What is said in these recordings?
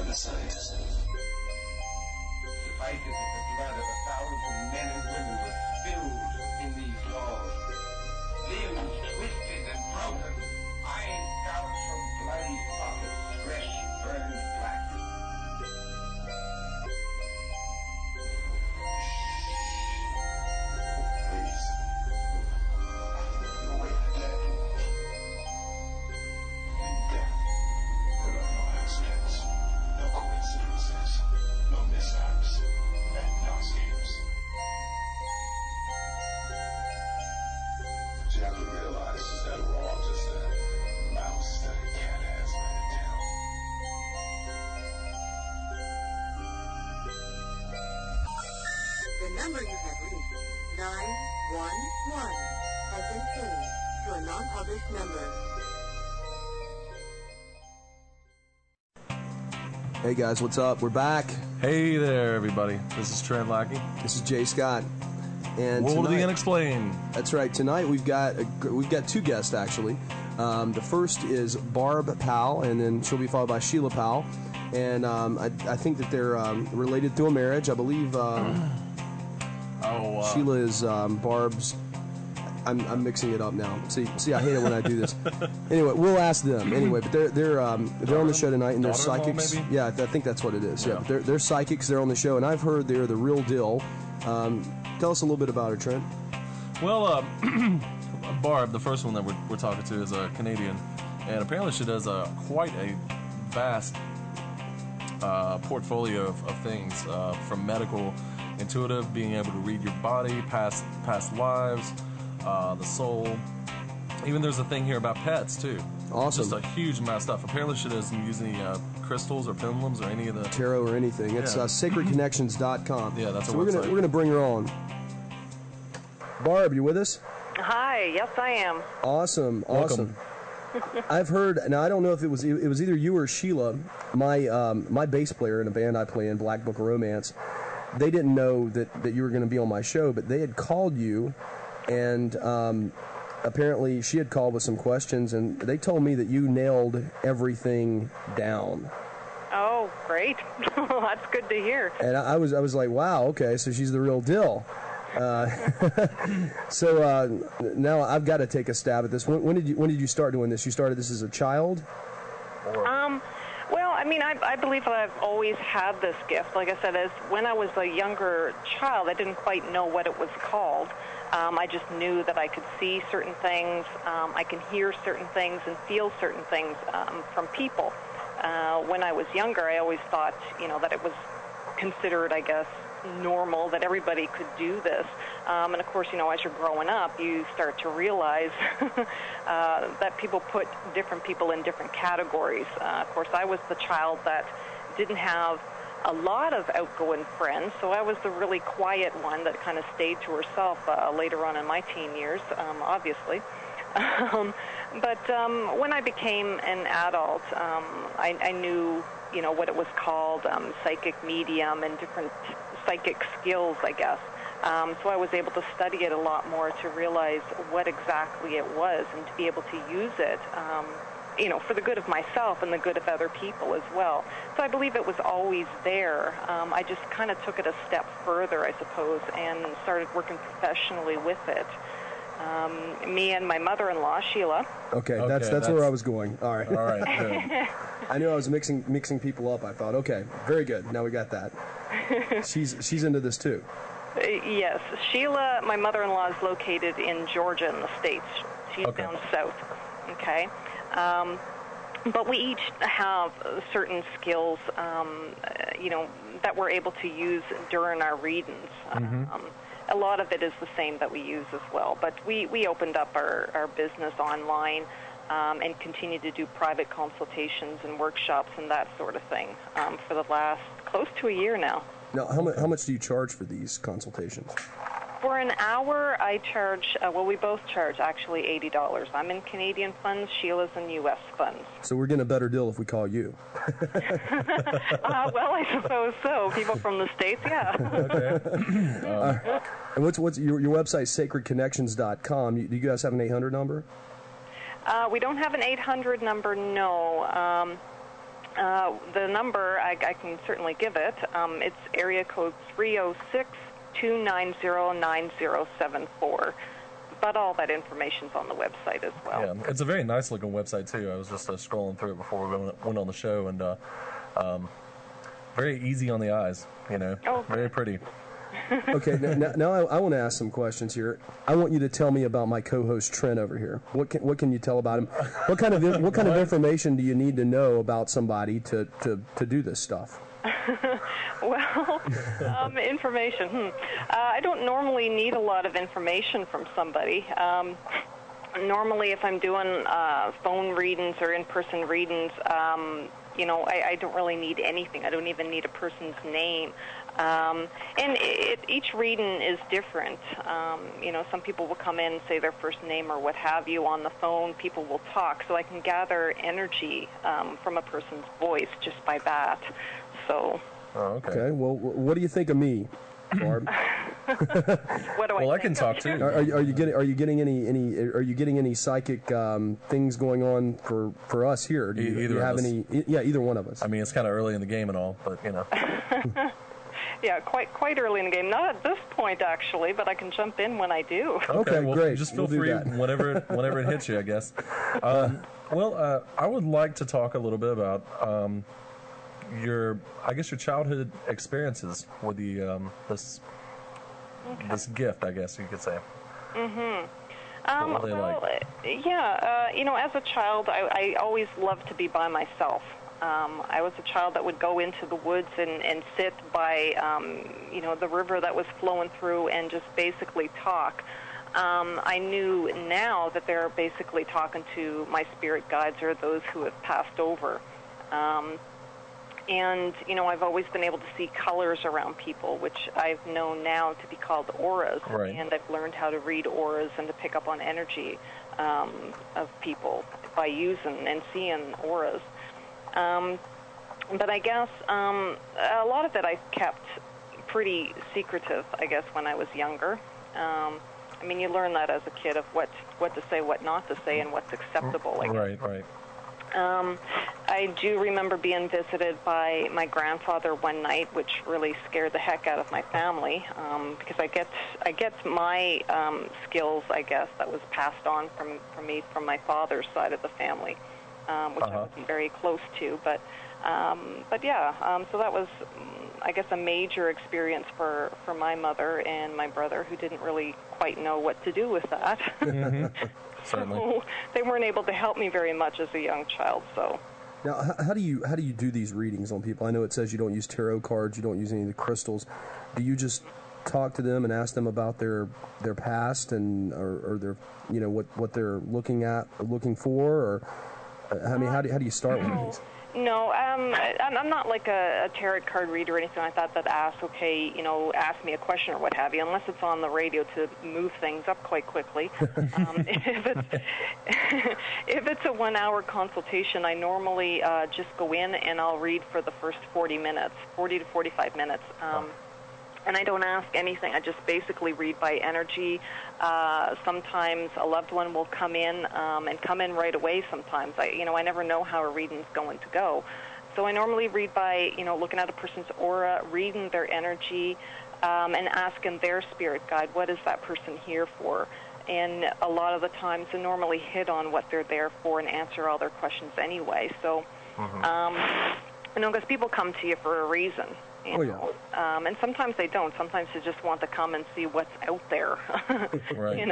the science. Suffice it that the blood of 1,000 men and women was spilled in these walls. Limbs twisted and broken, eyes gouged from bloody sockets, flesh burned black. Please. You await the dead. In death, there are no accidents, no coincidences, no mishaps, and no escapes. What you have to realize is that we're all just a mouse that a cat has by the tail. The number you have reached, 911, has been changed to a non-published number. Hey guys, what's up? We're back. Hey there, everybody. This is Trent Lackey. This is Jay Scott. And World of the tonight- Unexplained. That's right. Tonight we've got two guests actually. The first is Barb Powell, and then she'll be followed by Sheila Powell. And I think that they're related through a marriage. I believe Sheila is Barb's. I'm mixing it up now. See, I hate it when I do this. Anyway, we'll ask them. Anyway, but they're on the show tonight, and they're psychics. Maybe? Yeah, I think that's what it is. Yeah, Yeah. but they're psychics. They're on the show, and I've heard they're the real deal. Tell us a little bit about her, Trent. Well, Barb, the first one that we're talking to, is a Canadian, and apparently she does quite a vast portfolio of things, from medical, intuitive, being able to read your body, past lives, the soul. Even there's a thing here about pets too. Awesome. Just a huge amount of stuff. Apparently she doesn't use any crystals or pendulums or any of the Tarot or anything. It's Yeah. sacredconnections.com. Yeah, that's a so we're website. gonna bring her on. Barb, you with us? Hi, yes I am. Awesome. Welcome. I've heard. Now I don't know if it was either you or Sheila. My bass player in a band I play in, Black Book of Romance. They didn't know that you were going to be on my show, but they had called you, and apparently she had called with some questions, and they told me that you nailed everything down. Oh, great. That's good to hear. And I was like, wow, okay, so she's the real deal. So now I've got to take a stab at this. When did you start doing this? You started this as a child? Well, I mean, I believe that I've always had this gift. Like I said, as when I was a younger child, I didn't quite know what it was called. I just knew that I could see certain things, I can hear certain things and feel certain things from people. When I was younger, I always thought, that it was considered, I guess, normal, that everybody could do this. And of course, as you're growing up, you start to realize that people put different people in different categories. Of course, I was the child that didn't have a lot of outgoing friends, so I was the really quiet one that kind of stayed to herself later on in my teen years, obviously. But when I became an adult, I knew, what it was called, psychic medium and different psychic skills, I guess. So I was able to study it a lot more to realize what exactly it was and to be able to use it, for the good of myself and the good of other people as well. So I believe it was always there. I just kind of took it a step further, I suppose, and started working professionally with it. Me and my mother-in-law, Sheila. Okay, that's where I was going. All right. All right. Good. I knew I was mixing people up. I thought, okay, very good. Now we got that. She's into this too. Yes, Sheila, my mother-in-law, is located in Georgia in the States. She's Okay. down south. Okay. But we each have certain skills, that we're able to use during our readings. A lot of it is the same that we use as well. But we opened up our business online and continue to do private consultations and workshops and that sort of thing for the last close to a year now. Now, how much do you charge for these consultations? For an hour, I charge, we both charge actually $80. I'm in Canadian funds, Sheila's in U.S. funds. So we're getting a better deal if we call you. Well, I suppose so. People from the States, yeah. And what's your website, sacredconnections.com. Do you guys have an 800 number? We don't have an 800 number, no. The number, I can certainly give it. It's area code 306-290-9074. But all that information's on the website as well. Yeah, it's a very nice looking website too. I was just scrolling through it before we went on the show, and very easy on the eyes. Very pretty. Okay, now I want to ask some questions here. I want you to tell me about my co-host Trent over here. What can you tell about him? What kind of information do you need to know about somebody to do this stuff? Well, information. I don't normally need a lot of information from somebody. Normally, if I'm doing phone readings or in-person readings, I don't really need anything. I don't even need a person's name. And each reading is different. Some people will come in and say their first name or what have you on the phone. People will talk, so I can gather energy from a person's voice just by that. So. Oh, okay. Well, what do you think of me, Barb? What do I think? Well, I can talk too. Are you getting any psychic things going on for us here? Do you have any? Yeah, either one of us. I mean, it's kind of early in the game and all, but Yeah, quite early in the game. Not at this point, actually, but I can jump in when I do. Okay, well, great. Just feel free whenever it hits you, I guess. I would like to talk a little bit about your childhood experiences with the this gift, I guess you could say. Mm-hmm. What were they like? As a child, I always loved to be by myself. I was a child that would go into the woods and sit by, the river that was flowing through and just basically talk. I knew now that they're basically talking to my spirit guides or those who have passed over. I've always been able to see colors around people, which I've known now to be called auras. Right. And I've learned how to read auras and to pick up on energy of people by using and seeing auras. But I guess a lot of it I kept pretty secretive, I guess, when I was younger. You learn that as a kid of what to say, what not to say, and what's acceptable, I guess. Right. I do remember being visited by my grandfather one night, which really scared the heck out of my family, because I get my skills, I guess, that was passed on from me from my father's side of the family, which I wasn't very close to. But so that was, I guess, a major experience for my mother and my brother, who didn't really quite know what to do with that. Mm-hmm. Certainly. So they weren't able to help me very much as a young child. So. Now, how do you do these readings on people? I know it says you don't use tarot cards, you don't use any of the crystals. Do you just talk to them and ask them about their past and or their what they're looking for, or how do you start with these? No, I'm not like a tarot card reader or anything like that asks me a question or what have you, unless it's on the radio to move things up quite quickly. If it's a 1 hour consultation, I normally just go in and I'll read for the first 40 to 45 minutes. And I don't ask anything. I just basically read by energy. Sometimes a loved one will come in and come in right away sometimes. I never know how a reading's going to go. So I normally read by, looking at a person's aura, reading their energy, and asking their spirit guide, what is that person here for? And a lot of the times they normally hit on what they're there for and answer all their questions anyway. So, because people come to you for a reason. And sometimes they don't. Sometimes they just want to come and see what's out there. Right.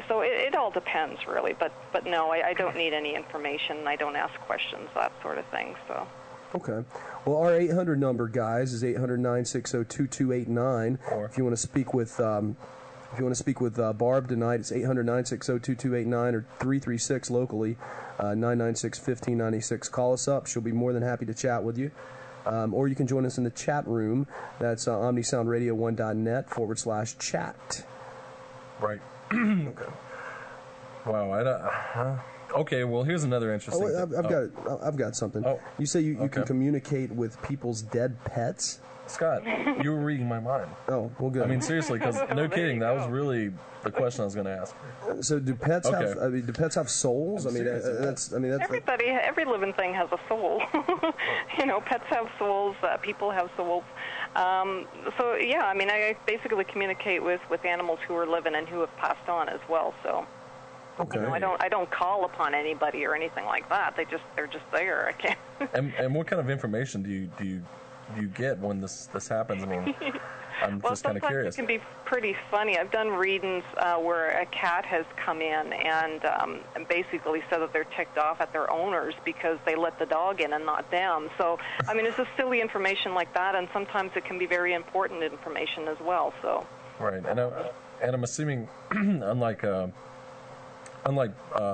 So it all depends, really. But no, I don't need any information. I don't ask questions, that sort of thing. So. Okay. Well, our 800 number, guys, is 800-960-2289. If you want to speak with Barb tonight, it's 800-960-2289 or 336 locally, 996-1596. Call us up. She'll be more than happy to chat with you. Or you can join us in the chat room. That's omnisoundradio1.net/chat. Right. Okay. Wow. Okay, well, here's another interesting thing. I've got something. Oh, You say you can okay. communicate with people's dead pets? Scott, you were reading my mind. Oh, well, good. I mean, seriously, because no There kidding, you that was go. really the question I was going to ask. So do pets Okay. have? I mean, do pets have souls? I'm serious, that's. Everybody, every living thing has a soul. Pets have souls. People have souls. So yeah, I mean, I basically communicate with animals who are living and who have passed on as well. So. Okay. I don't call upon anybody or anything like that. They're just there. I can't. And what kind of information do you get when this happens? I mean, I'm just kind of curious. It can be pretty funny. I've done readings where a cat has come in and basically said that they're ticked off at their owners because they let the dog in and not them. So, I mean, it's just silly information like that, and sometimes it can be very important information as well. So. Right, and I'm assuming, unlike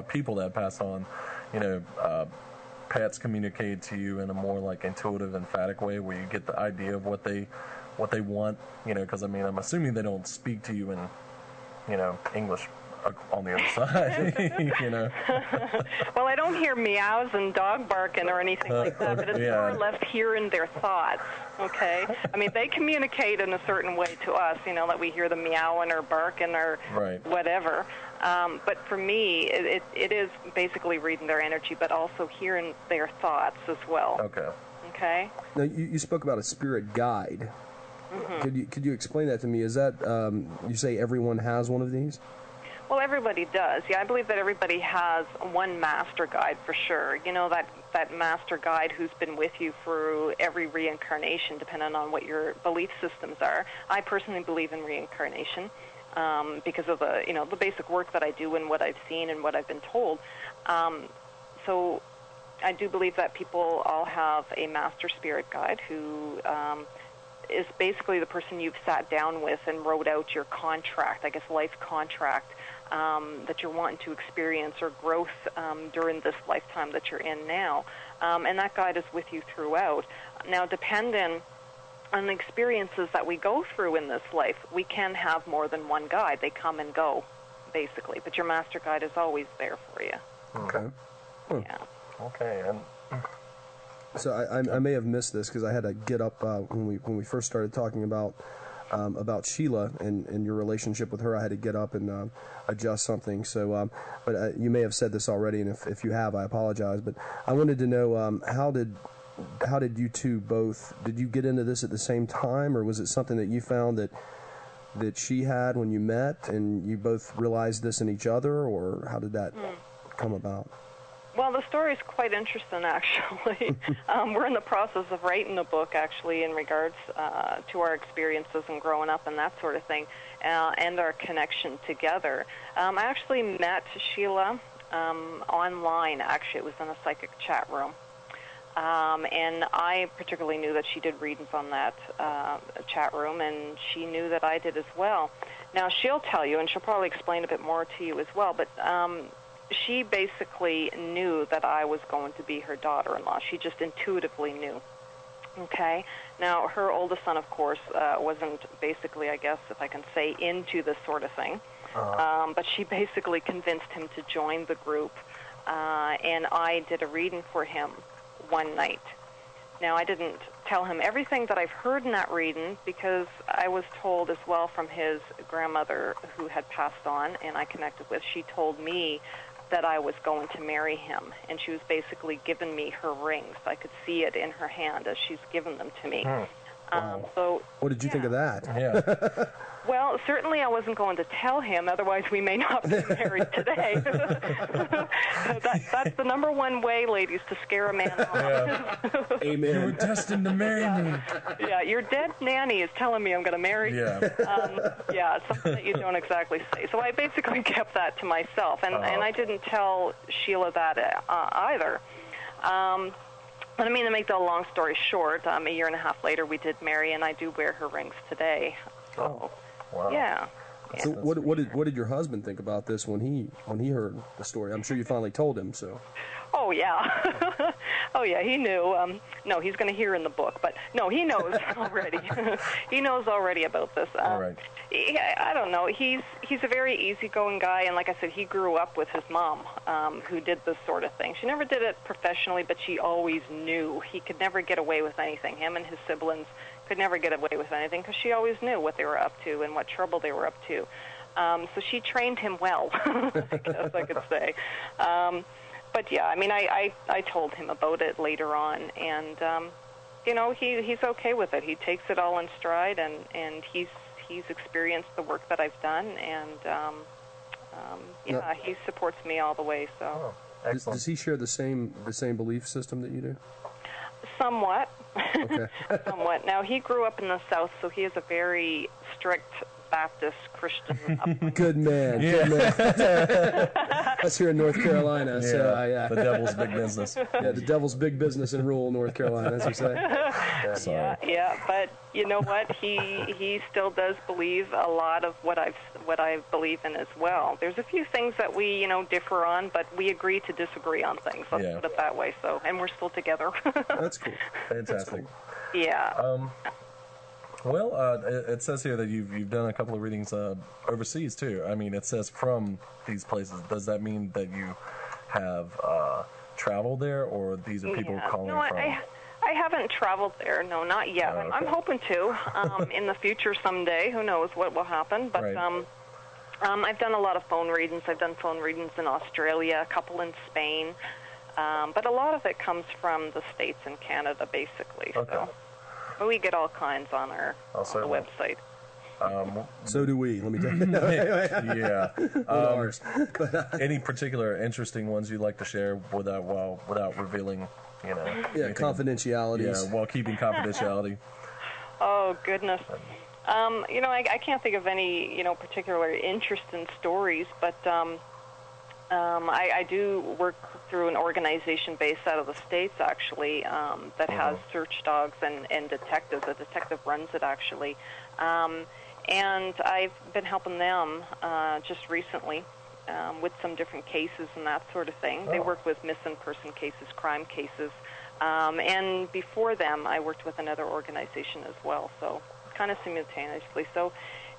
people that pass on, pets communicate to you in a more like intuitive, emphatic way, where you get the idea of what they want. Because I mean, I'm assuming they don't speak to you in, English on the other side. Well, I don't hear meows and dog barking or anything like that, but it's more or less hearing their thoughts. Okay, I mean, they communicate in a certain way to us, that we hear the meowing or barking or whatever. But for me, it is basically reading their energy, but also hearing their thoughts as well. Okay. Now, you spoke about a spirit guide. Mm-hmm. Could you explain that to me? Is that you say everyone has one of these? Well, everybody does. Yeah, I believe that everybody has one master guide for sure. That master guide who's been with you through every reincarnation, depending on what your belief systems are. I personally believe in reincarnation because of the basic work that I do and what I've seen and what I've been told. So I do believe that people all have a master spirit guide who is basically the person you've sat down with and wrote out your contract, I guess life contract, that you're wanting to experience or growth during this lifetime that you're in now. And that guide is with you throughout. Now, depending on the experiences that we go through in this life, we can have more than one guide. They come and go, basically. But your master guide is always there for you. Okay. Yeah. Okay. And so I may have missed this because I had to get up when we first started talking about Sheila and your relationship with her. I had to get up and adjust something. So, but you may have said this already, and if you have, I apologize. But I wanted to know how did you two both? Did you get into this at the same time, or was it something that you found that she had when you met, and you both realized this in each other, or how did that come about? Well, the story is quite interesting, actually. We're in the process of writing a book, actually, in regards to our experiences and growing up and that sort of thing, and our connection together. I actually met Sheila online. Actually, it was in a psychic chat room. And I particularly knew that she did readings on that chat room, and she knew that I did as well. Now, she'll tell you, and she'll probably explain a bit more to you as well, but she basically knew that I was going to be her daughter-in-law. She just intuitively knew. Okay? Now, her oldest son, of course, wasn't basically, I guess, if I can say, into this sort of thing. But she basically convinced him to join the group, and I did a reading for him one night. Now, I didn't tell him everything that I've heard in that reading because I was told as well from his grandmother who had passed on and I connected with. She told me that I was going to marry him, and she was basically giving me her rings. I could see it in her hand as she's given them to me. Wow. So, what did you think of that? Yeah. Well, certainly I wasn't going to tell him, otherwise we may not be married today. That's the number one way, ladies, to scare a man off. Yeah. Amen. You were destined to marry me. Yeah, your dead nanny is telling me I'm going to marry you. Yeah. Yeah, something that you don't exactly say. So I basically kept that to myself, and I didn't tell Sheila that either. But I mean, to make the long story short, a year and a half later we did marry, and I do wear her rings today. So, wow. yeah. So what did your husband think about this when he heard the story? I'm sure you finally told him. So. Oh yeah, oh yeah. He knew. No, he's going to hear in the book, but no, he knows already. He knows already about this. All right. I don't know. He's a very easygoing guy, and like I said, he grew up with his mom, who did this sort of thing. She never did it professionally, but she always knew. He could never get away with anything. Him and his siblings could never get away with anything because she always knew what they were up to and what trouble they were up to. So she trained him well, I guess I could say. But yeah, I mean, I told him about it later on, and you know, he's okay with it. He takes it all in stride, and he's experienced the work that I've done, and he supports me all the way. So. Oh, excellent. Does he share the same belief system that you do? Somewhat. Okay. Somewhat. Now, he grew up in the South, so he has a very strict Baptist Christian upbringing. Good man. Yeah. Good man. Us here in North Carolina. Yeah, So the devil's big business. Yeah, the devil's big business in rural North Carolina, as you say. Sorry. Yeah, but you know what? He still does believe a lot of what I believe in as well. There's a few things that we differ on, but we agree to disagree on things. Let's put it that way. So, and we're still together. That's cool. Fantastic. Yeah. Well, it says here that you've done a couple of readings overseas too. I mean, it says from these places. Does that mean that you have traveled there, or these are people calling from? I haven't traveled there. No, not yet. Oh, okay. I'm hoping to in the future someday. Who knows what will happen? But right. I've done a lot of phone readings. I've done phone readings in Australia, a couple in Spain, but a lot of it comes from the States and Canada, basically. Okay. So. But we get all kinds on the website. So do we. Let me tell you. Yeah. Any particular interesting ones you'd like to share without revealing, Yeah, anything? confidentialities. Yeah, while keeping confidentiality. Oh goodness. I can't think of any particular interest in stories, but I do work through an organization based out of the States, actually, that has search dogs and detectives. A detective runs it, actually. And I've been helping them just recently with some different cases and that sort of thing. They work with missing person cases, crime cases. And before them, I worked with another organization as well, so kind of simultaneously.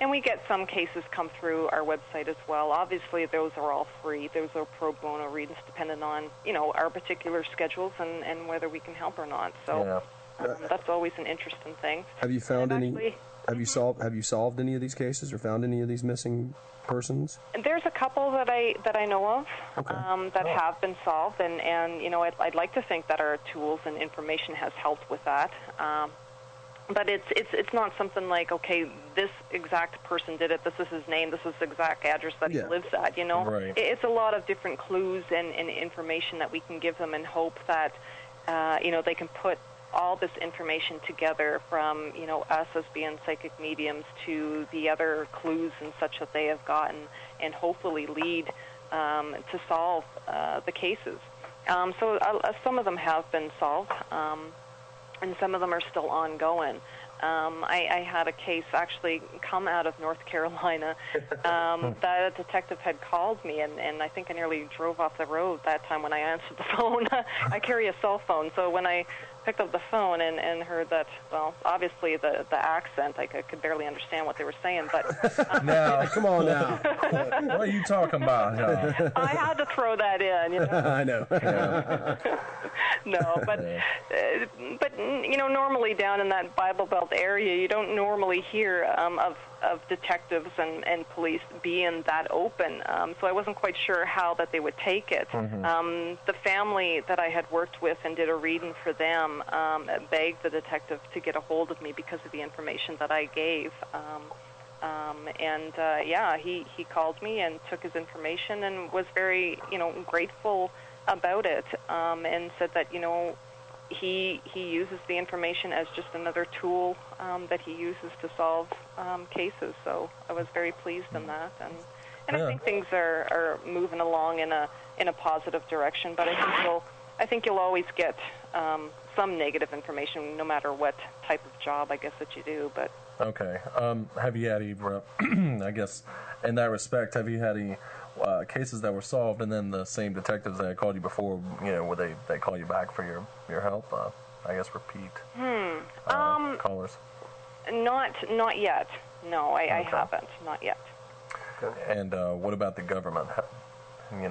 And we get some cases come through our website as well. Obviously, those are all free. Those are pro bono readings, depending on our particular schedules and whether we can help or not. So that's always an interesting thing. Have you found any? Have you solved any of these cases or found any of these missing persons? There's a couple that I know of that have been solved, and I'd like to think that our tools and information has helped with that. But it's not something like, okay, this exact person did it, this is his name, this is the exact address that he lives at, Right. It's a lot of different clues and information that we can give them and hope that, they can put all this information together from, us as being psychic mediums to the other clues and such that they have gotten and hopefully lead to solve the cases. So some of them have been solved. And some of them are still ongoing. I had a case actually come out of North Carolina that a detective had called me, and I think I nearly drove off the road that time when I answered the phone. I carry a cell phone, so when I picked up the phone and heard that, well, obviously the accent, I could barely understand what they were saying, but... Now, come on now. What are you talking about? I had to throw that in, I know. No, but normally down in that Bible Belt area, you don't normally hear of detectives and police being that open. So I wasn't quite sure how that they would take it. The family that I had worked with and did a reading for them begged the detective to get a hold of me because of the information that I gave. He called me and took his information and was very, grateful about it, and said that, he uses the information as just another tool that he uses to solve cases. So I was very pleased in that, and I think things are moving along in a positive direction. But I think you'll always get some negative information, no matter what type of job I guess that you do. But Okay. Have you had either, I guess, in that respect, have you had any cases that were solved and then the same detectives that had called you before, would they call you back for your help? I guess repeat callers. Not yet. No, I haven't. Not yet. And what about the government? I'm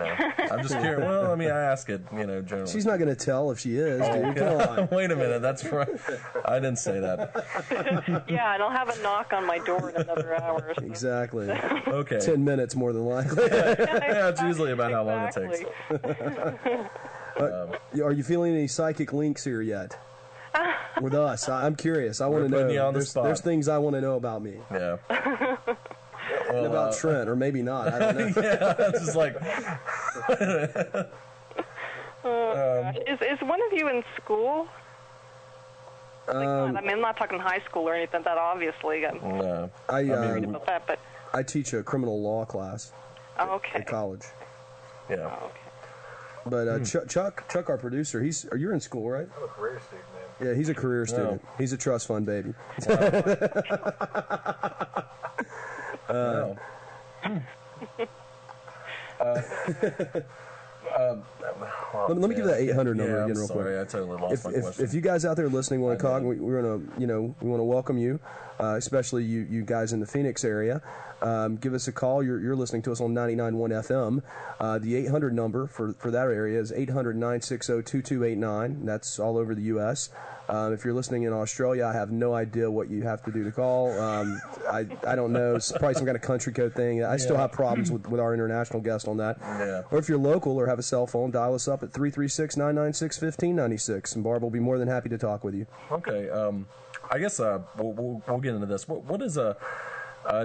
just curious. Well, I mean, I ask it, generally. She's not going to tell if she is, dude. Come on. Wait a minute. That's right. I didn't say that. Yeah, and I'll have a knock on my door in another hour or so. Exactly. Okay. 10 minutes more than likely. Yeah, it's usually about how long it takes. Are you feeling any psychic links here yet? With us? I'm curious. I want to know. Putting you on the spot. There's things I want to know about me. Yeah. And about Trent, or maybe not. I don't know. Yeah, it's just like. Is one of you in school? I'm not talking high school or anything. That obviously. No. I worried about that, but. I teach a criminal law class. Okay. At college. Yeah. Okay. But Chuck, our producer, you're in school, right? I'm a career student, man. Yeah, he's a career student. He's a trust fund baby. Wow. Let me give that 800 number again, I'm real sorry, quick. I totally lost my question. If you guys out there listening want to call, we want to welcome you, especially you guys in the Phoenix area. Give us a call. You're listening to us on 99.1 FM. The 800 number for that area is 800-960-2289. That's all over the U.S. If you're listening in Australia, I have no idea what you have to do to call. I don't know. It's probably some kind of country code thing. I still have problems with our international guest on that. Yeah. Or if you're local or have a cell phone, dial us up at 336-996-1596, and Barb will be more than happy to talk with you. Okay. I guess we'll get into this. What is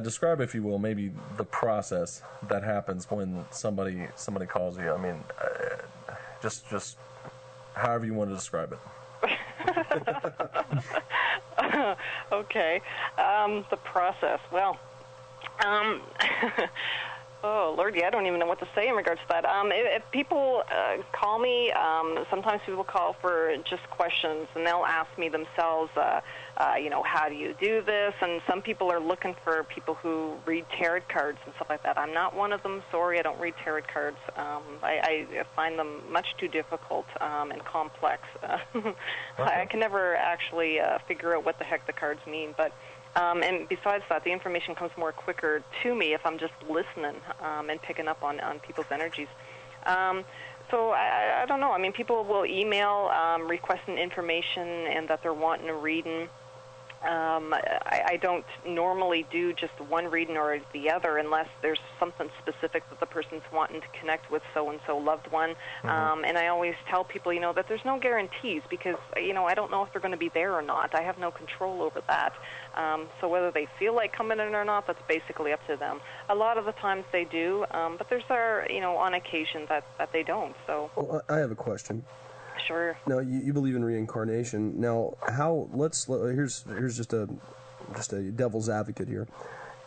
describe, if you will, maybe the process that happens when somebody calls you. I mean, just however you want to describe it. Okay. The process. Well, oh, Lord, I don't even know what to say in regards to that. If people call me, sometimes people call for just questions, and they'll ask me themselves, how do you do this? And some people are looking for people who read tarot cards and stuff like that. I'm not one of them. Sorry, I don't read tarot cards. I find them much too difficult and complex. Okay. I can never actually figure out what the heck the cards mean, but and besides that, the information comes more quicker to me if I'm just listening and picking up on people's energies. So I don't know. I mean, people will email requesting information and that they're wanting a reading. I don't normally do just one reading or the other unless there's something specific that the person's wanting to connect with so-and-so loved one. Mm-hmm. And I always tell people, that there's no guarantees because, I don't know if they're going to be there or not. I have no control over that. So whether they feel like coming in or not, that's basically up to them. A lot of the times they do, but there's on occasion that they don't. So. Well, I have a question. Sure. Now, you believe in reincarnation. Now, here's just a devil's advocate here.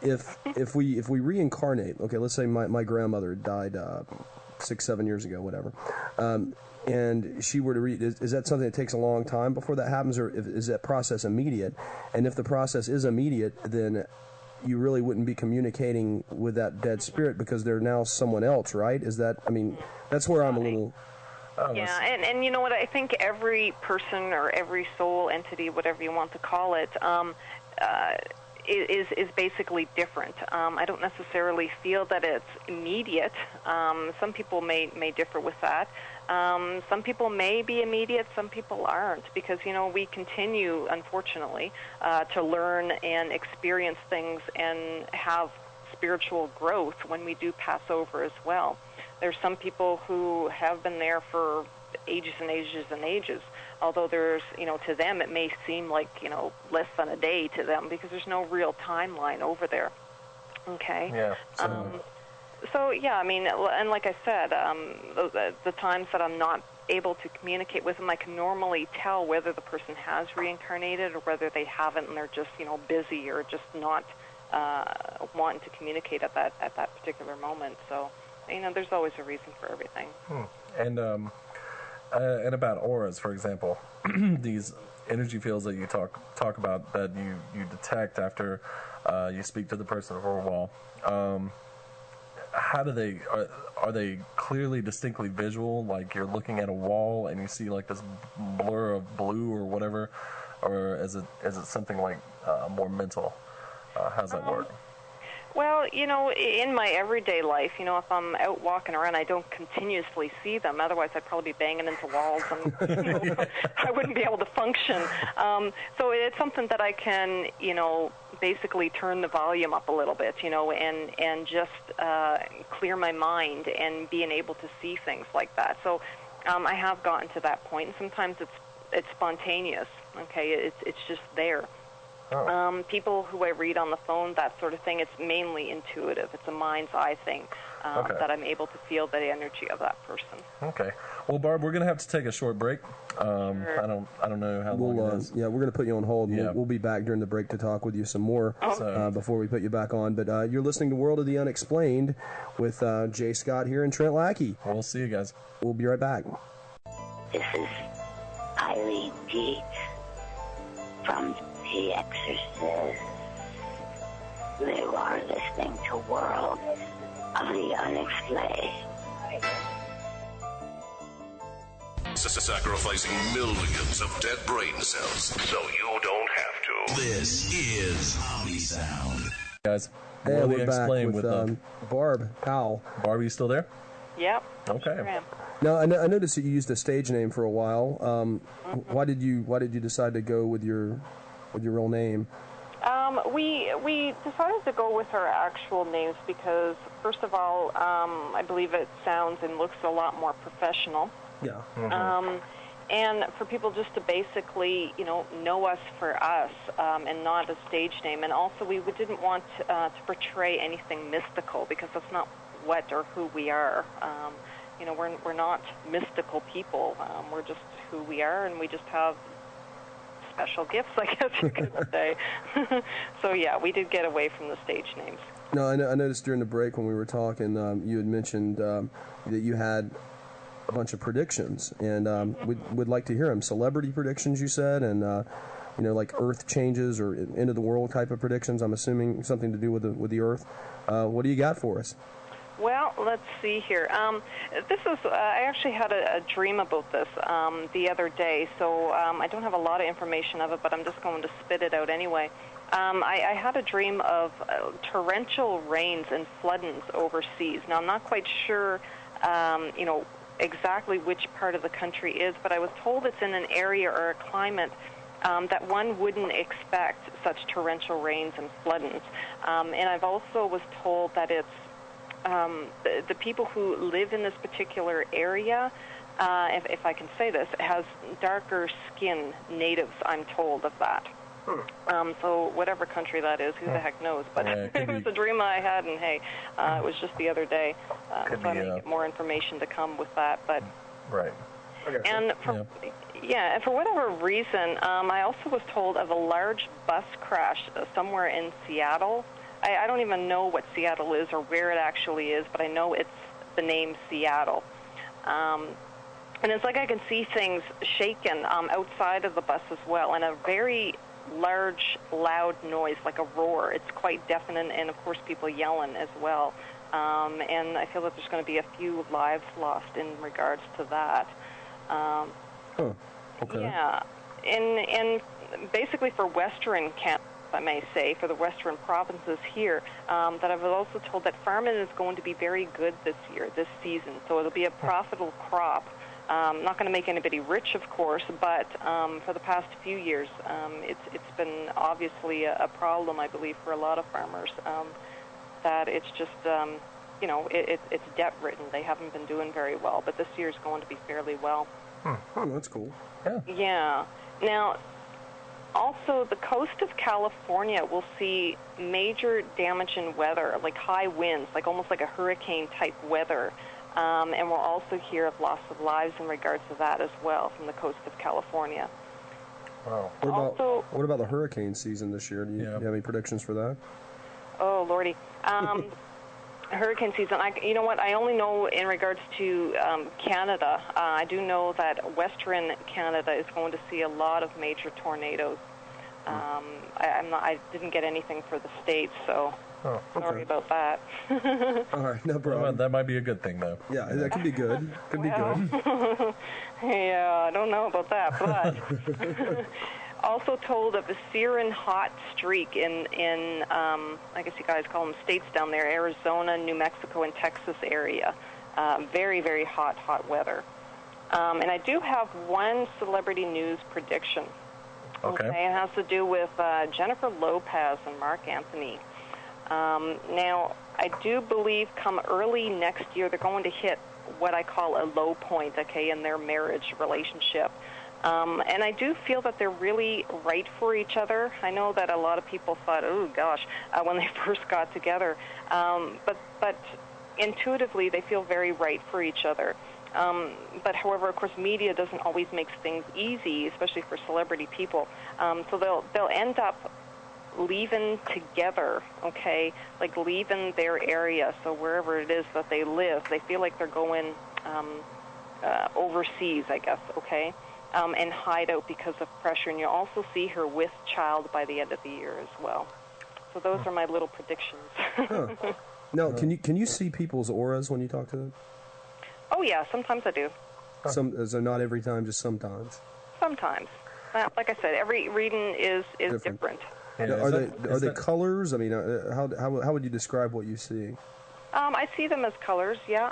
If we reincarnate, okay, let's say my grandmother died 6-7 years ago, whatever, and she were to is that something that takes a long time before that happens, or is that process immediate? And if the process is immediate, then you really wouldn't be communicating with that dead spirit because they're now someone else, right? That's where I'm a little... Yeah, and you know what? I think every person or every soul entity, whatever you want to call it, is basically different. I don't necessarily feel that it's immediate. Some people may differ with that. Some people may be immediate, some people aren't, because, we continue, unfortunately, to learn and experience things and have spiritual growth when we do pass over as well. There's some people who have been there for ages and ages and ages, although there's, to them it may seem like, less than a day to them because there's no real timeline over there. Okay? Yeah. So, yeah, and like I said, the times that I'm not able to communicate with them, I can normally tell whether the person has reincarnated or whether they haven't and they're just, busy or just not wanting to communicate at that particular moment. So, there's always a reason for everything. And about auras, for example, these energy fields that you talk about that you detect after you speak to the person over a wall. How do they are they clearly, distinctly visual? Like you're looking at a wall and you see like this blur of blue or whatever, or is it something like more mental? How's that work? Well, in my everyday life, if I'm out walking around, I don't continuously see them. Otherwise, I'd probably be banging into walls, and I wouldn't be able to function. So it's something that I can, basically turn the volume up a little bit, and just clear my mind and being able to see things like that. So I have gotten to that point, and sometimes it's spontaneous. Okay, it's just there. Oh. People who I read on the phone, that sort of thing, it's mainly intuitive. It's a mind's eye thing that I'm able to feel the energy of that person. Okay. Well, Barb, we're going to have to take a short break. Sure. I don't know how long it is. Yeah, we're going to put you on hold. Yeah. We'll be back during the break to talk with you some more before we put you back on. But you're listening to World of the Unexplained with Jay Scott here and Trent Lackey. We'll see you guys. We'll be right back. This is Eileen Geek from The Exorcist. You are listening to World of the Unexplained. Sacrificing millions of dead brain cells so you don't have to. This is Zombie Sound. Guys, And World we're of the back Unexplained with Barb Powell. Barb, are you still there? Yep. Okay. Sure am. Now, I noticed that you used a stage name for a while. Why did you decide to go with your real name? We decided to go with our actual names because, first of all, I believe it sounds and looks a lot more professional. Yeah. And for people just to basically, know us for us and not a stage name. And also, we didn't want to portray anything mystical because that's not what or who we are. We're not mystical people. We're just who we are, and we just have special gifts, I guess you could say. So, yeah, we did get away from the stage names. No, I noticed during the break when we were talking, you had mentioned that you had a bunch of predictions, and we'd like to hear them. Celebrity predictions, you said, and like Earth changes or end of the world type of predictions. I'm assuming something to do with the Earth. What do you got for us? Well, let's see here. I actually had a dream about this the other day, so I don't have a lot of information of it, but I'm just going to spit it out anyway. I had a dream of torrential rains and floodings overseas. Now, I'm not quite sure, exactly which part of the country is, but I was told it's in an area or a climate that one wouldn't expect such torrential rains and floodings. And I've also was told that it's the people who live in this particular area, if I can say this, has darker skin natives, I'm told of that. So whatever country that is, who the heck knows? But it was a dream I had, and hey, it was just the other day. So I may get more information to come with that. But right. And and for whatever reason, I also was told of a large bus crash somewhere in Seattle. I don't even know what Seattle is or where it actually is, but I know it's the name Seattle. And it's like I can see things shaken outside of the bus as well, and a very large, loud noise, like a roar. It's quite deafening, and of course people yelling as well. And I feel that there's going to be a few lives lost in regards to that. Okay. Yeah, and basically for Western Canada, I may say, for the Western provinces here, that I was also told that farming is going to be very good this season. So it'll be a profitable crop. Not going to make anybody rich, of course, but for the past few years, it's been obviously a problem, I believe, for a lot of farmers, that it's just, it's debt-ridden. They haven't been doing very well, but this year is going to be fairly well. Oh, that's cool. Yeah. Now, also, the coast of California will see major damage in weather, like high winds, like almost like a hurricane-type weather. And we'll also hear of loss of lives in regards to that as well from the coast of California. Wow. What about the hurricane season this year? Do you have any predictions for that? Oh, Lordy. Hurricane season. You know what? I only know in regards to Canada. I do know that Western Canada is going to see a lot of major tornadoes. I didn't get anything for the States, so sorry about that. All right, no problem. Well, that might be a good thing, though. Yeah, that could be good. Could be good. Yeah, I don't know about that, but also told of a searing hot streak in I guess you guys call them states down there, Arizona, New Mexico, and Texas area. Very, very hot weather. And I do have one celebrity news prediction. Okay. It has to do with Jennifer Lopez and Mark Anthony. Now, I do believe come early next year they're going to hit what I call a low point, okay, in their marriage relationship. And I do feel that they're really right for each other. I know that a lot of people thought, oh, gosh, when they first got together. But intuitively, they feel very right for each other. But however, of course, media doesn't always make things easy, especially for celebrity people. So they'll end up leaving together, okay, like leaving their area. So wherever it is that they live, they feel like they're going overseas, I guess, okay, and hide out because of pressure. And you'll also see her with child by the end of the year as well. So those are my little predictions. Huh. Now, can you see people's auras when you talk to them? Oh, yeah, sometimes I do. So not every time, just sometimes? Sometimes. Like I said, every reading is different. Yeah, are they colors? I mean, how would you describe what you see? I see them as colors, yeah.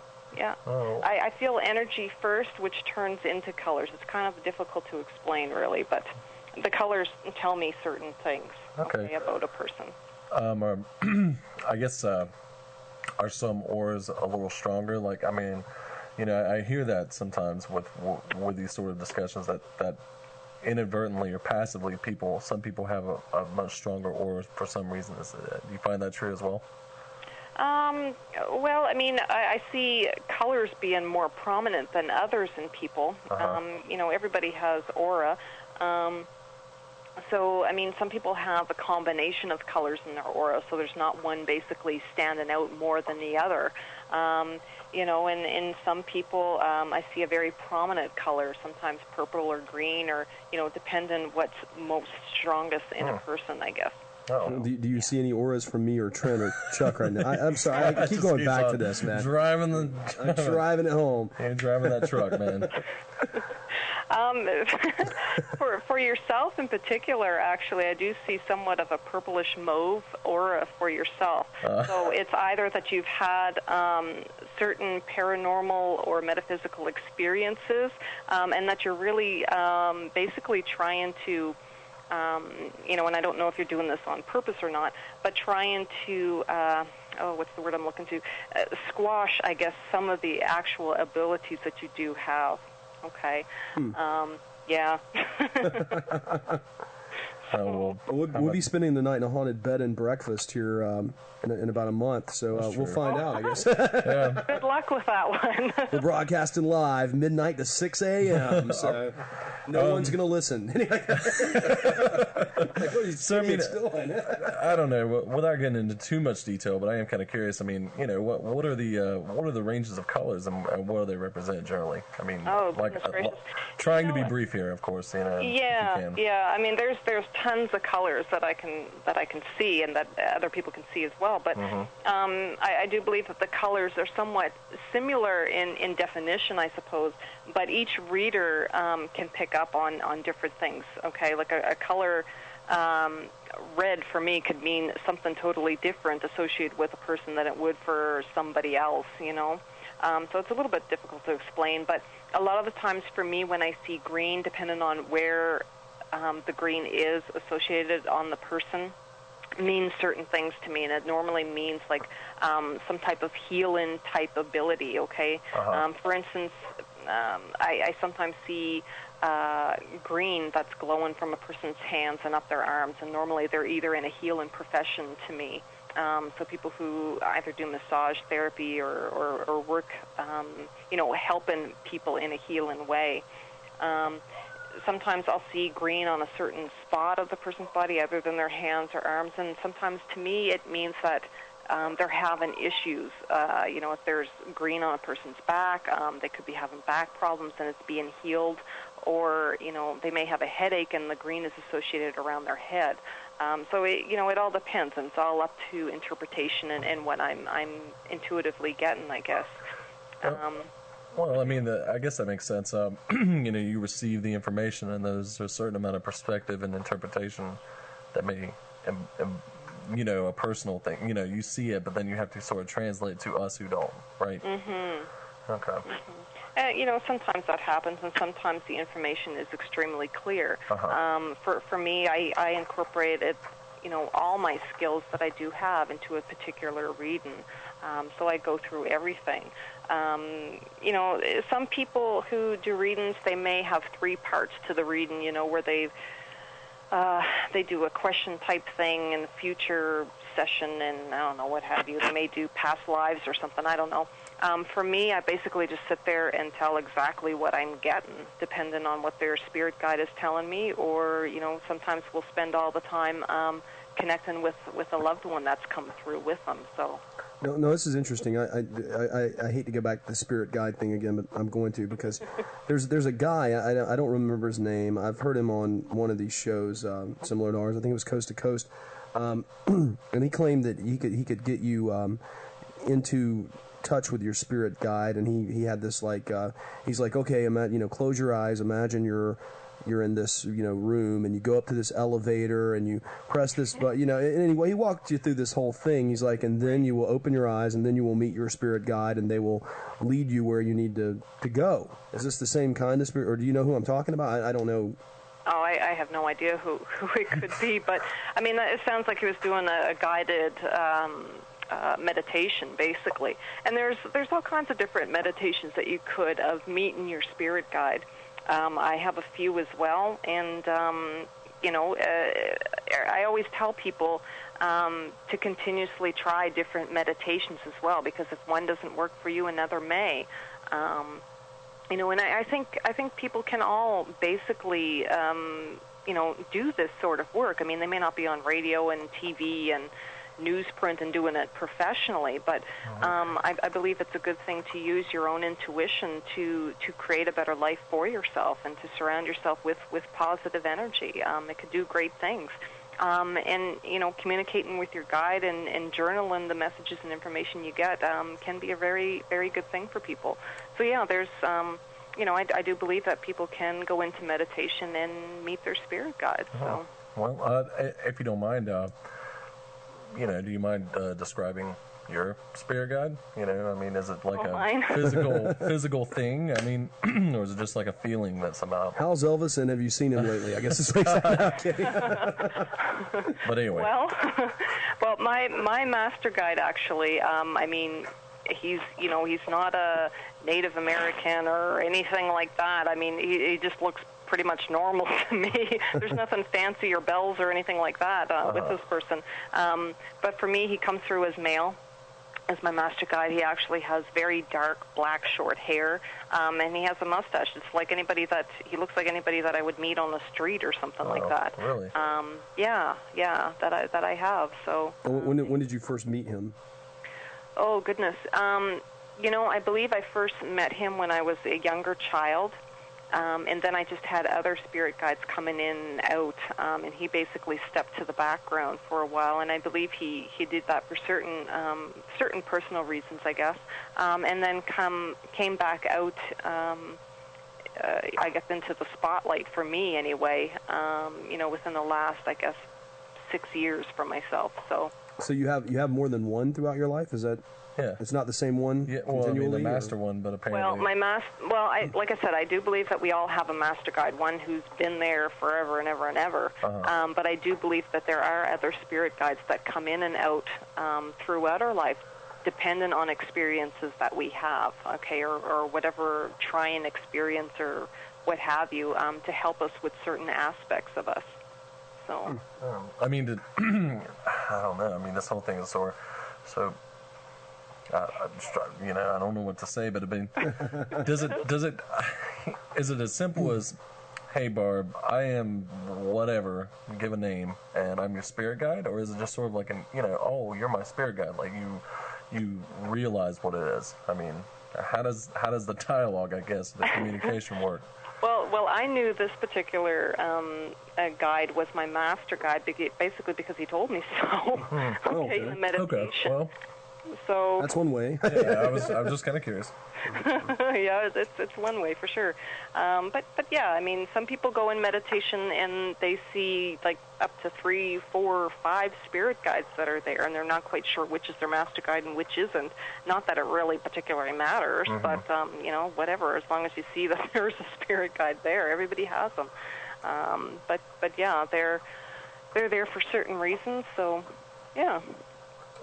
Oh. I feel energy first, which turns into colors. It's kind of difficult to explain, really, but the colors tell me certain things okay, about a person. I guess, are some auras a little stronger? Like, I mean, you know, I hear that sometimes with these sort of discussions that inadvertently or passively some people have a much stronger aura for some reason. Do you find that true as well? Well, I mean, I see colors being more prominent than others in people. You know, everybody has aura. So, I mean, some people have a combination of colors in their aura, so there's not one basically standing out more than the other. You know, and in some people, I see a very prominent color, sometimes purple or green, or, you know, depending what's most strongest in a person, I guess. Oh. Do you see any auras from me or Trent or Chuck right now? I'm sorry, I keep going back to this, man. I'm driving it home. You're driving that truck, man. For yourself in particular, actually, I do see somewhat of a purplish mauve aura for yourself. So it's either that you've had certain paranormal or metaphysical experiences, and that you're really basically trying to, you know, and I don't know if you're doing this on purpose or not, but trying to, what's the word I'm looking to? Squash, I guess, some of the actual abilities that you do have. Okay. Yeah. We'll be spending the night in a haunted bed and breakfast here in about a month, so we'll find out, I guess. Yeah. Good luck with that one. We're broadcasting live, midnight to 6 a.m., so no one's going to listen. So, I mean, I don't know, without getting into too much detail, but I am kind of curious. I mean, you know, what are the ranges of colors and what do they represent generally? I mean, trying to be brief here, of course. You know, yeah. I mean, there's tons of colors that I can see and that other people can see as well. But I do believe that the colors are somewhat similar in definition, I suppose. But each reader can pick up on different things. Okay, like a color. Red for me could mean something totally different associated with a person than it would for somebody else, you know. So it's a little bit difficult to explain, but a lot of the times for me when I see green, depending on where the green is associated on the person, means certain things to me, and it normally means like some type of healing type ability, okay? For instance, I sometimes see green that's glowing from a person's hands and up their arms, and normally they're either in a healing profession to me. So people who either do massage therapy or work, you know, helping people in a healing way. Sometimes I'll see green on a certain spot of the person's body other than their hands or arms, and sometimes to me it means that they're having issues. If there's green on a person's back, they could be having back problems and it's being healed, or they may have a headache and the green is associated around their head. So it all depends, and it's all up to interpretation and what I'm intuitively getting, I guess. Well, I mean, I guess that makes sense. You receive the information, and there's a certain amount of perspective and interpretation that may, a personal thing. You see it, but then you have to sort of translate to us who don't, right? Mm-hmm. Okay. Mm-hmm. Sometimes that happens, and sometimes the information is extremely clear. Uh-huh. For me, I incorporated, all my skills that I do have into a particular reading. So I go through everything. Some people who do readings, they may have 3 parts to the reading, where they do a question type thing in the future session, and I don't know, what have you. They may do past lives or something, I don't know. For me, I basically just sit there and tell exactly what I'm getting, depending on what their spirit guide is telling me, or, sometimes we'll spend all the time connecting with a loved one that's come through with them, so... No, this is interesting. I hate to go back to the spirit guide thing again, but I'm going to, because there's a guy, I don't remember his name. I've heard him on one of these shows similar to ours. I think it was Coast to Coast, and he claimed that he could get you into touch with your spirit guide, and he had this he's like, okay, close your eyes, imagine you're in this room, and you go up to this elevator and you press this button, anyway, he walked you through this whole thing. He's like, and then you will open your eyes, and then you will meet your spirit guide, and they will lead you where you need to go. Is this the same kind of spirit, or do you know who I'm talking about? I don't know. Oh, I have no idea who it could be, but I mean, it sounds like he was doing a guided meditation, basically. And there's all kinds of different meditations that you could of meeting your spirit guide. I have a few as well, and I always tell people to continuously try different meditations as well, because if one doesn't work for you, another may. And I think people can all basically do this sort of work. I mean, they may not be on radio and TV and newsprint and doing it professionally, but I believe it's a good thing to use your own intuition to create a better life for yourself and to surround yourself with positive energy. It could do great things. And communicating with your guide and journaling the messages and information you get can be a very, very good thing for people. So yeah, there's I do believe that people can go into meditation and meet their spirit guide. So. Well, if you don't mind, do you mind describing your spirit guide? I mean, is it like physical thing? I mean, or is it just like a feeling that somehow? How's Elvis, and have you seen him lately? I guess it's like okay. But anyway. Well, my master guide actually. I mean, he's not a Native American or anything like that. I mean, he just looks pretty much normal to me. There's nothing fancy or bells or anything like that with this person. But for me, he comes through as male, as my master guide. He actually has very dark black short hair, and he has a mustache. It's like he looks like anybody that I would meet on the street or something like that. Really? Yeah, that I have. So. When did you first meet him? Oh goodness. I believe I first met him when I was a younger child. And then I just had other spirit guides coming in and out, and he basically stepped to the background for a while. And I believe he did that for certain personal reasons, I guess. And then came back out, I guess, into the spotlight for me anyway. Within the last, I guess, 6 years for myself. So you have more than one throughout your life? Is that? Yeah. It's not the same one? Yeah, well, I mean, the master one, but apparently... Like I said, I do believe that we all have a master guide, one who's been there forever and ever and ever. Uh-huh. But I do believe that there are other spirit guides that come in and out throughout our life, dependent on experiences that we have, okay, or whatever trying experience or what have you, to help us with certain aspects of us. So... I mean, I don't know. I mean, this whole thing is so I don't know what to say, but I mean, is it as simple as, hey Barb, I am whatever, give a name, and I'm your spirit guide? Or is it just sort of like oh, you're my spirit guide, like you realize what it is? I mean, how does the dialogue, I guess, the communication work? Well, I knew this particular guide was my master guide, basically because he told me so. Okay. In the meditation. Okay, well, so that's one way. yeah, I was just kind of curious. Yeah, it's one way for sure. But yeah, I mean, some people go in meditation and they see like up to 3, 4, 5 spirit guides that are there, and they're not quite sure which is their master guide and which isn't. Not that it really particularly matters, but whatever. As long as you see that there's a spirit guide there, everybody has them. But yeah, they're there for certain reasons. So yeah.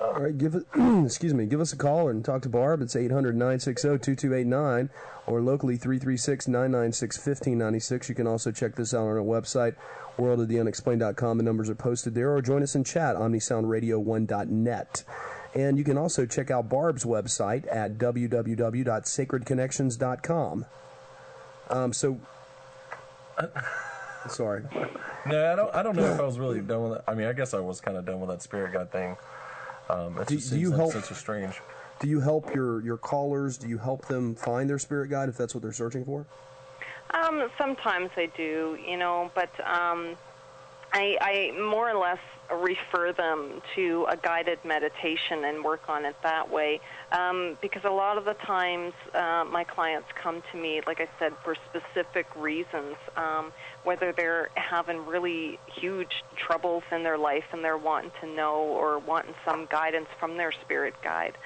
All right, give us a call and talk to Barb. It's 800-960-2289 or locally 336-996-1596. You can also check this out on our website, worldoftheunexplained.com. The numbers are posted there, or join us in chat, omnisoundradio1.net. And you can also check out Barb's website at www.sacredconnections.com. Sorry. No, I don't know if I was really done with it. I mean, I guess I was kind of done with that spirit guide thing. It just seems like such a strange. Do you help your callers? Do you help them find their spirit guide if that's what they're searching for? Sometimes I do, but I more or less refer them to a guided meditation and work on it that way, because a lot of the times my clients come to me, like I said, for specific reasons, whether they're having really huge troubles in their life and they're wanting to know or wanting some guidance from their spirit guide.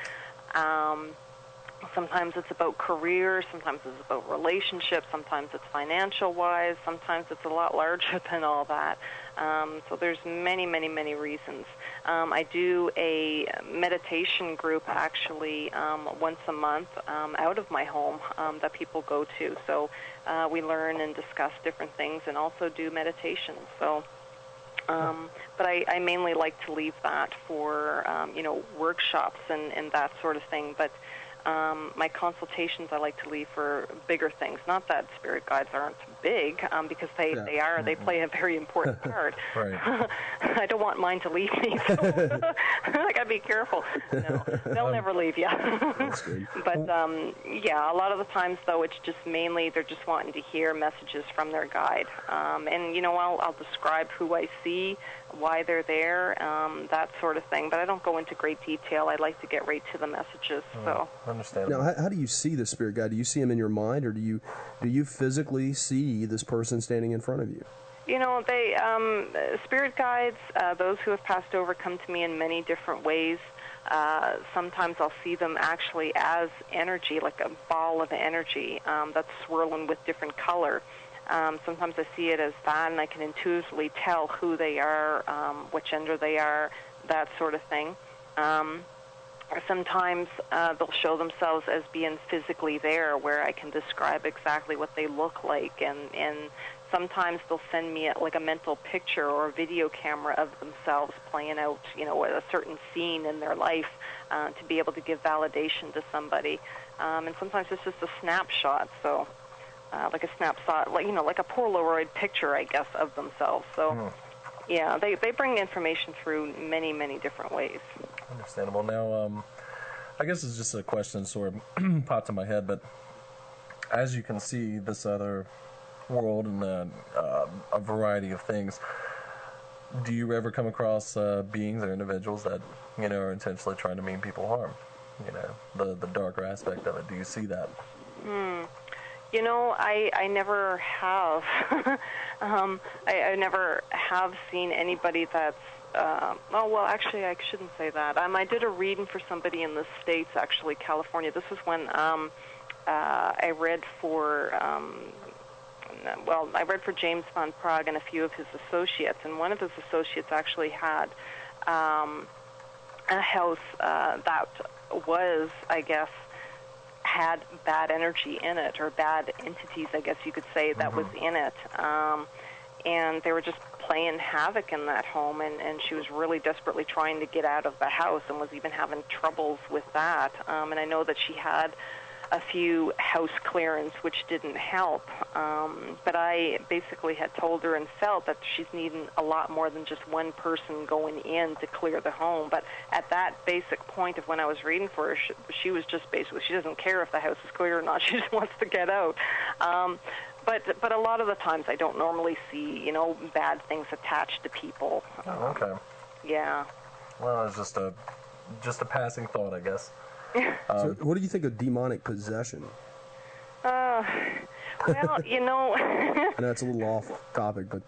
Sometimes it's about career, sometimes it's about relationships, sometimes it's financial-wise, sometimes it's a lot larger than all that. So there's many, many, many reasons. I do a meditation group, actually, once a month out of my home that people go to. So we learn and discuss different things and also do meditation. So, but I mainly like to leave that for, workshops and that sort of thing. But my consultations I like to leave for bigger things. Not that spirit guides aren't big, because they play a very important part. Right. I don't want mine to leave me, so I gotta be careful. No, they'll never leave you. That's good. But yeah, a lot of the times though, it's just mainly they're just wanting to hear messages from their guide, and I'll describe who I see, why they're there, that sort of thing. But I don't go into great detail. I like to get right to the messages. So. Understandable. Now, how do you see the spirit guide? Do you see him in your mind, or do you physically see this person standing in front of you? They spirit guides, those who have passed over, come to me in many different ways. Sometimes I'll see them actually as energy, like a ball of energy that's swirling with different color. Sometimes I see it as that, and I can intuitively tell who they are, which gender they are, that sort of thing. Sometimes they'll show themselves as being physically there, where I can describe exactly what they look like, and sometimes they'll send me like a mental picture or a video camera of themselves playing out, a certain scene in their life to be able to give validation to somebody. And sometimes it's just a snapshot, so like a snapshot, like a Polaroid picture, I guess, of themselves. So, yeah, they bring information through many, many different ways. Understandable. Now, I guess it's just a question sort of popped in my head, but as you can see this other world and a variety of things, do you ever come across beings or individuals that, are intentionally trying to mean people harm? The darker aspect of it. Do you see that? I never have. I never have seen anybody that's actually, I shouldn't say that. I did a reading for somebody in the States, actually, California. This is when I read for, I read for James Van Praagh and a few of his associates, and one of his associates actually had a house that was, I guess, had bad energy in it, or bad entities, I guess you could say, that was in it. And they were just playing havoc in that home, and she was really desperately trying to get out of the house and was even having troubles with that. And I know that she had a few house clearance, which didn't help. But I basically had told her and felt that she's needing a lot more than just one person going in to clear the home. But at that basic point of when I was reading for her, she was just basically, she doesn't care if the house is clear or not. She just wants to get out. But a lot of the times I don't normally see, bad things attached to people. Oh, okay. Yeah. Well, it's just a passing thought, I guess. So what do you think of demonic possession? Well, I know it's a little off topic, but...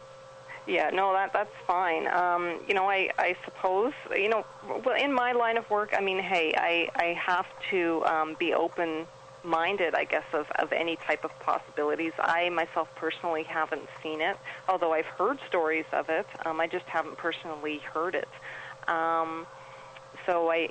Yeah, no, that's fine. I suppose, well, in my line of work, I mean, hey, I have to be open-minded, I guess, of any type of possibilities. I, myself, personally haven't seen it, although I've heard stories of it. I just haven't personally heard it. So I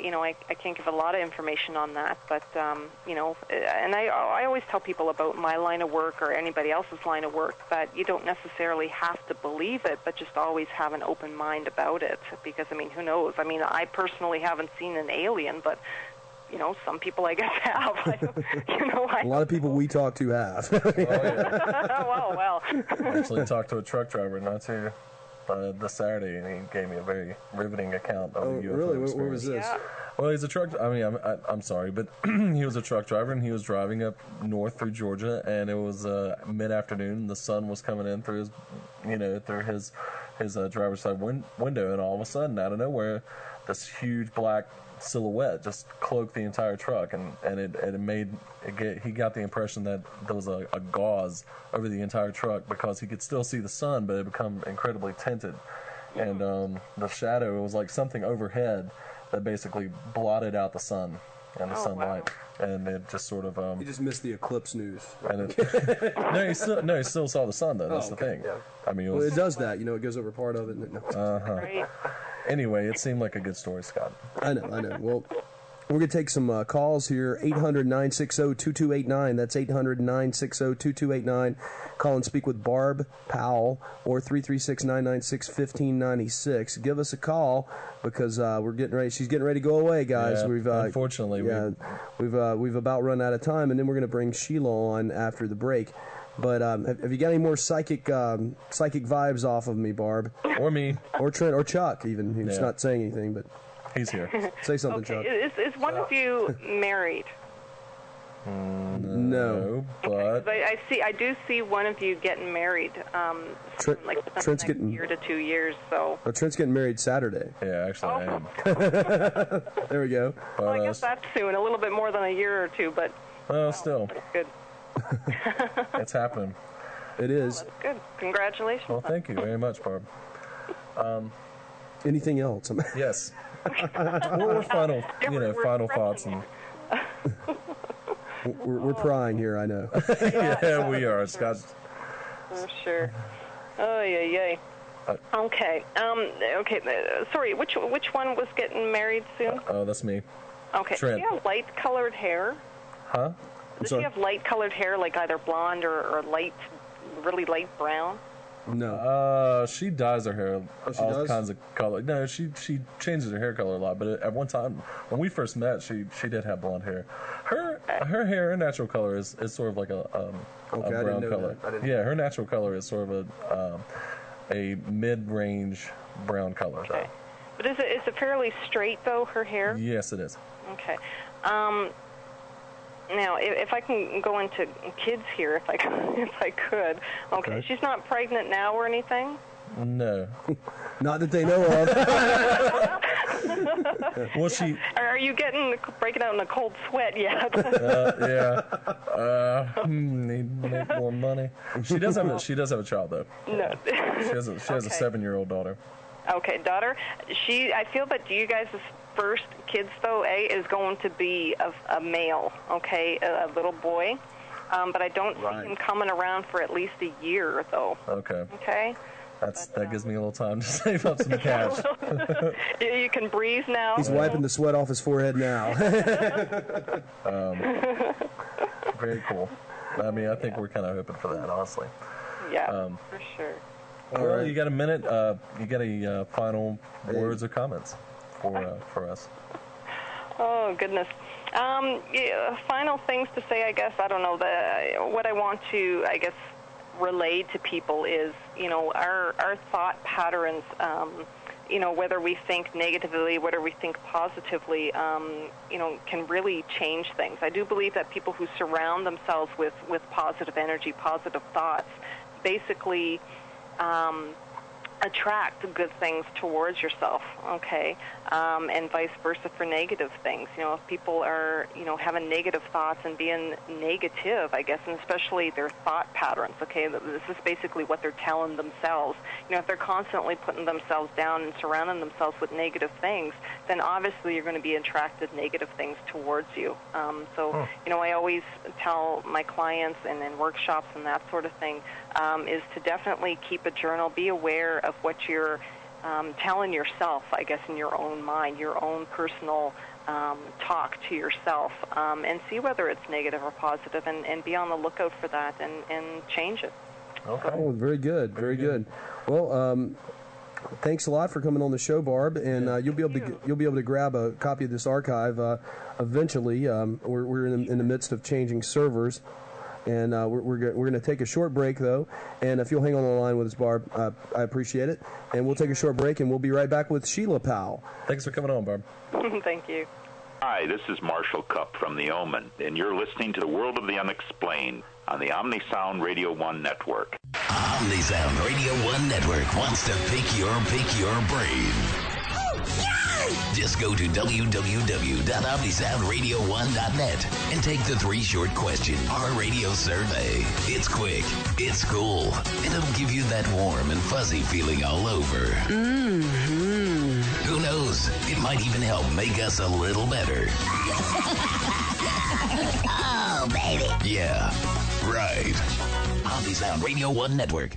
can't give a lot of information on that, but and I always tell people about my line of work or anybody else's line of work that you don't necessarily have to believe it, but just always have an open mind about it, because I mean, who knows? I mean, I personally haven't seen an alien, but some people I guess have. A lot of people we talk to have. Oh, yeah. well. I actually talked to a truck driver not too this Saturday, and he gave me a very riveting account of the UFO really? experience. Where was this? Yeah. Well, he's a truck. I mean, I'm sorry, but he was a truck driver, and he was driving up north through Georgia, and it was mid-afternoon. The sun was coming in through his driver's side window, and all of a sudden, out of nowhere, this huge black silhouette just cloaked the entire truck, and he got the impression that there was a gauze over the entire truck because he could still see the sun, but it become incredibly tinted, and the shadow, it was like something overhead that basically blotted out the sun and the sunlight. Wow. And it just sort of you just missed the eclipse news. And he still saw the sun though. That's the thing. Yeah. I mean, it does that. It goes over part of it. Right. Anyway, it seemed like a good story, Scott. I know. Well, we're going to take some calls here. 800-960-2289. That's 800-960-2289. Call and speak with Barb Powell, or 336-996-1596. Give us a call because we're getting ready. She's getting ready to go away, guys. Yeah, unfortunately. We've about run out of time, and then we're going to bring Sheila on after the break. But have you got any more psychic vibes off of me, Barb? Or me. Or Trent, or Chuck, even. He's not saying anything, but... He's here. Say something, Chuck. Is one of you married? No, but... I do see one of you getting married, Trent's getting... year to 2 years, so... Oh, Trent's getting married Saturday. Yeah, actually I am. There we go. Well, I guess that's soon, a little bit more than a year or two, but... Well, still. That's good. It's happening. It is. That's good. Congratulations. Well, thank you very much, Barb. Anything else? Yes. Or final thoughts. And... We're prying here, I know. Yeah, we are, Scott. Oh, sure. Oh, yeah. Okay. Sorry, which one was getting married soon? Oh, that's me. Okay. Trent. Do you have light-colored hair? Huh? Does she have light-colored hair, like either blonde or really light brown? No. She dyes her hair all kinds of color. No, she changes her hair color a lot. But at one time, when we first met, she did have blonde hair. Her hair, natural color is sort of like a brown color. Yeah, her natural color is sort of a mid-range brown color. Okay. Though. But is it fairly straight though, her hair? Yes, it is. Okay. Now, if I can go into kids here, if I could. Okay. She's not pregnant now or anything? No. Not that they know of. Well, she... Are you breaking out in a cold sweat yet? Yeah. Need to make more money. She does have a child though. No. She has a 7-year-old daughter. Okay, daughter. I feel that you guys' first kids, though, is going to be a male, okay, a little boy. But I don't see him coming around for at least a year, though. Okay. Okay? That gives me a little time to save up some cash. You can breathe now. He's wiping the sweat off his forehead now. Very cool. I mean, I think we're kind of hoping for that, honestly. Yeah, for sure. Well, you got a minute? You got any final words or comments for us? Oh, goodness. Final things to say, I guess. I don't know. What I want to, I guess, relay to people is, our thought patterns, whether we think negatively, whether we think positively, can really change things. I do believe that people who surround themselves with positive energy, positive thoughts, basically attract good things towards yourself, okay, and vice versa for negative things. If people are, having negative thoughts and being negative, I guess, and especially their thought patterns, okay, this is basically what they're telling themselves. If they're constantly putting themselves down and surrounding themselves with negative things, then obviously you're going to be attracted negative things towards you. I always tell my clients and in workshops and that sort of thing, is to definitely keep a journal, be aware of what you're telling yourself, I guess, in your own mind, your own personal talk to yourself, and see whether it's negative or positive, and be on the lookout for that and change it. Okay. Oh, very good, very good. Well, thanks a lot for coming on the show, Barb, and you'll be able to grab a copy of this archive eventually. We're in the midst of changing servers. And we're going to take a short break, though. And if you'll hang on the line with us, Barb, I appreciate it. And we'll take a short break, and we'll be right back with Sheila Powell. Thanks for coming on, Barb. Thank you. Hi, this is Marshall Cupp from The Omen, and you're listening to The World of the Unexplained on the Omnisound Radio 1 network. Omnisound Radio 1 network wants to pick your brain. Just go to www.omnisoundradio1.net and take the 3 short-question R-Radio survey. It's quick, it's cool, and it'll give you that warm and fuzzy feeling all over. Mm-hmm. Who knows? It might even help make us a little better. Oh, baby. Yeah, right. Omnisound Radio 1 network.